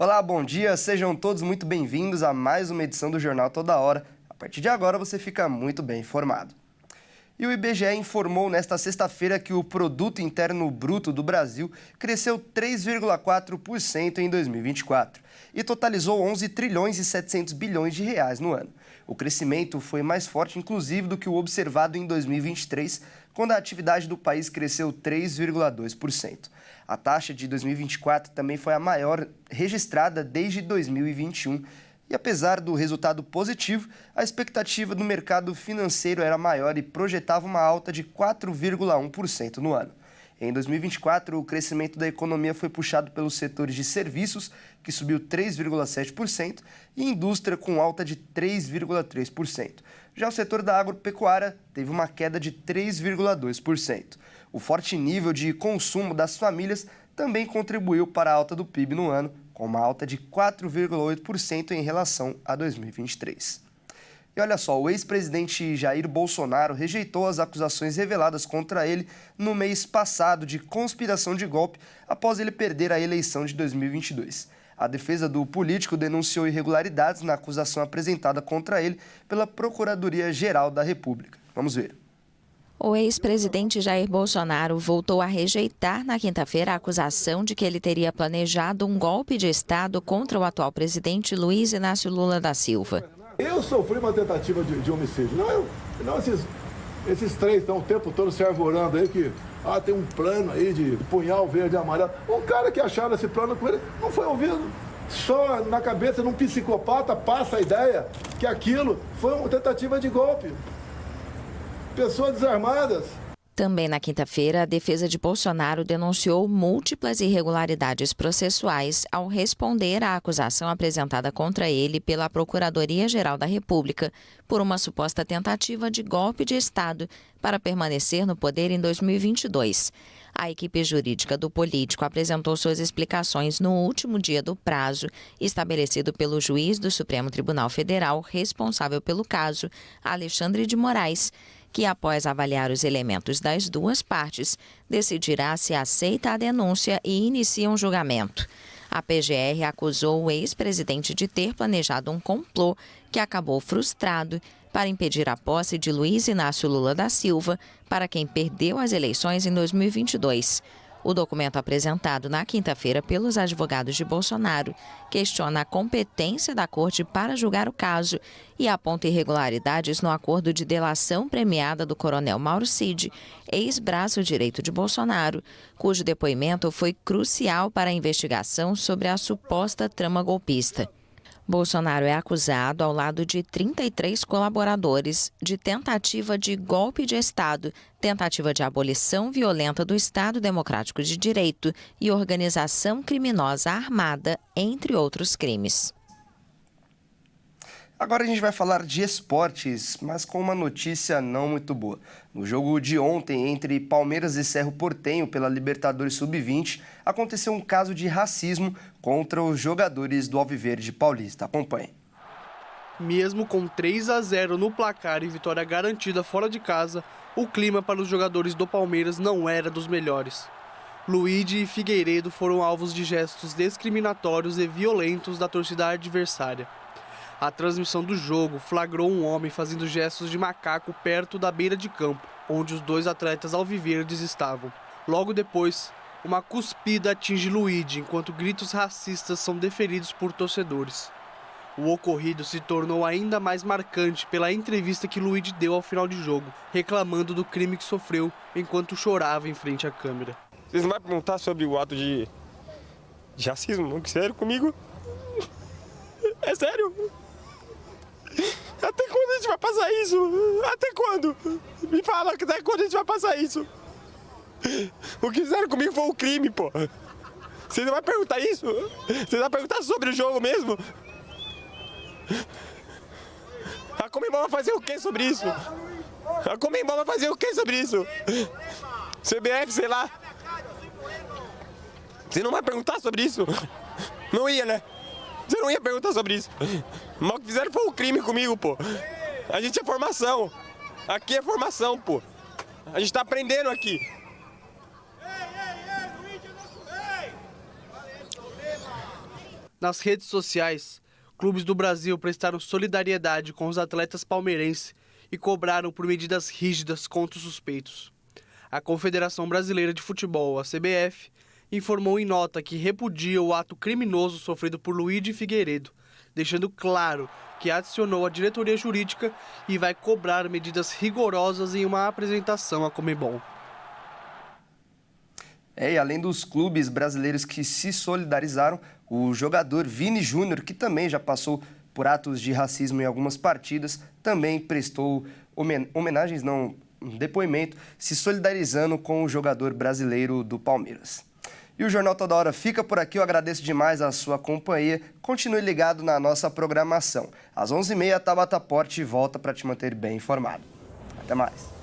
Olá, bom dia, sejam todos muito bem-vindos a mais uma edição do Jornal Toda Hora. A partir de agora você fica muito bem informado. E o IBGE informou nesta sexta-feira que o Produto Interno Bruto do Brasil cresceu 3,4% em 2024 e totalizou 11 trilhões e 700 bilhões de reais no ano. O crescimento foi mais forte, inclusive, do que o observado em 2023, quando a atividade do país cresceu 3,2%. A taxa de 2024 também foi a maior registrada desde 2021. E apesar do resultado positivo, a expectativa do mercado financeiro era maior e projetava uma alta de 4,1% no ano. Em 2024, o crescimento da economia foi puxado pelos setores de serviços, que subiu 3,7%, e indústria, com alta de 3,3%. Já o setor da agropecuária teve uma queda de 3,2%. O forte nível de consumo das famílias também contribuiu para a alta do PIB no ano, com uma alta de 4,8% em relação a 2023. E olha só, o ex-presidente Jair Bolsonaro rejeitou as acusações reveladas contra ele no mês passado de conspiração de golpe após ele perder a eleição de 2022. A defesa do político denunciou irregularidades na acusação apresentada contra ele pela Procuradoria-Geral da República. Vamos ver. O ex-presidente Jair Bolsonaro voltou a rejeitar na quinta-feira a acusação de que ele teria planejado um golpe de Estado contra o atual presidente Luiz Inácio Lula da Silva. Eu sofri uma tentativa de homicídio. Não esses três estão o tempo todo se arvorando aí que tem um plano aí de punhal verde e amarelo. O cara que acharam esse plano com ele não foi ouvido. Só na cabeça de um psicopata passa a ideia que aquilo foi uma tentativa de golpe. Pessoas desarmadas. Também na quinta-feira, a defesa de Bolsonaro denunciou múltiplas irregularidades processuais ao responder à acusação apresentada contra ele pela Procuradoria-Geral da República por uma suposta tentativa de golpe de Estado para permanecer no poder em 2022. A equipe jurídica do político apresentou suas explicações no último dia do prazo estabelecido pelo juiz do Supremo Tribunal Federal responsável pelo caso, Alexandre de Moraes, que, após avaliar os elementos das duas partes, decidirá se aceita a denúncia e inicia um julgamento. A PGR acusou o ex-presidente de ter planejado um complô que acabou frustrado para impedir a posse de Luiz Inácio Lula da Silva, para quem perdeu as eleições em 2022. O documento apresentado na quinta-feira pelos advogados de Bolsonaro questiona a competência da corte para julgar o caso e aponta irregularidades no acordo de delação premiada do coronel Mauro Cid, ex-braço direito de Bolsonaro, cujo depoimento foi crucial para a investigação sobre a suposta trama golpista. Bolsonaro é acusado, ao lado de 33 colaboradores, de tentativa de golpe de Estado, tentativa de abolição violenta do Estado Democrático de Direito e organização criminosa armada, entre outros crimes. Agora a gente vai falar de esportes, mas com uma notícia não muito boa. No jogo de ontem, entre Palmeiras e Cerro Porteño pela Libertadores Sub-20, aconteceu um caso de racismo contra os jogadores do Alviverde Paulista. Acompanhe. Mesmo com 3-0 no placar e vitória garantida fora de casa, o clima para os jogadores do Palmeiras não era dos melhores. Luigi e Figueiredo foram alvos de gestos discriminatórios e violentos da torcida adversária. A transmissão do jogo flagrou um homem fazendo gestos de macaco perto da beira de campo, onde os dois atletas alviverdes estavam. Logo depois, uma cuspida atinge Luigi, enquanto gritos racistas são deferidos por torcedores. O ocorrido se tornou ainda mais marcante pela entrevista que Luigi deu ao final de jogo, reclamando do crime que sofreu enquanto chorava em frente à câmera. Vocês não vão perguntar sobre o ato de racismo? Sério comigo? É sério? Até quando a gente vai passar isso? Até quando? Me fala, até quando a gente vai passar isso? O que fizeram comigo foi um crime, pô. Você não vai perguntar isso? Você vai perguntar sobre o jogo mesmo? A Conmebol vai fazer o que sobre isso? A Conmebol vai fazer o que sobre isso? CBF, sei lá. Você não vai perguntar sobre isso? Não ia, né? Você não ia perguntar sobre isso. Mas o que fizeram foi um crime comigo, pô. A gente é formação. Aqui é formação, pô. A gente tá aprendendo aqui. Nas redes sociais, clubes do Brasil prestaram solidariedade com os atletas palmeirenses e cobraram por medidas rígidas contra os suspeitos. A Confederação Brasileira de Futebol, a CBF, informou em nota que repudia o ato criminoso sofrido por Luigi Figueiredo, deixando claro que acionou a diretoria jurídica e vai cobrar medidas rigorosas em uma apresentação à Conmebol. E além dos clubes brasileiros que se solidarizaram, o jogador Vini Júnior, que também já passou por atos de racismo em algumas partidas, também prestou um depoimento, se solidarizando com o jogador brasileiro do Palmeiras. E o Jornal Toda Hora fica por aqui. Eu agradeço demais a sua companhia. Continue ligado na nossa programação. Às 11h30, a Tabata Porte volta para te manter bem informado. Até mais.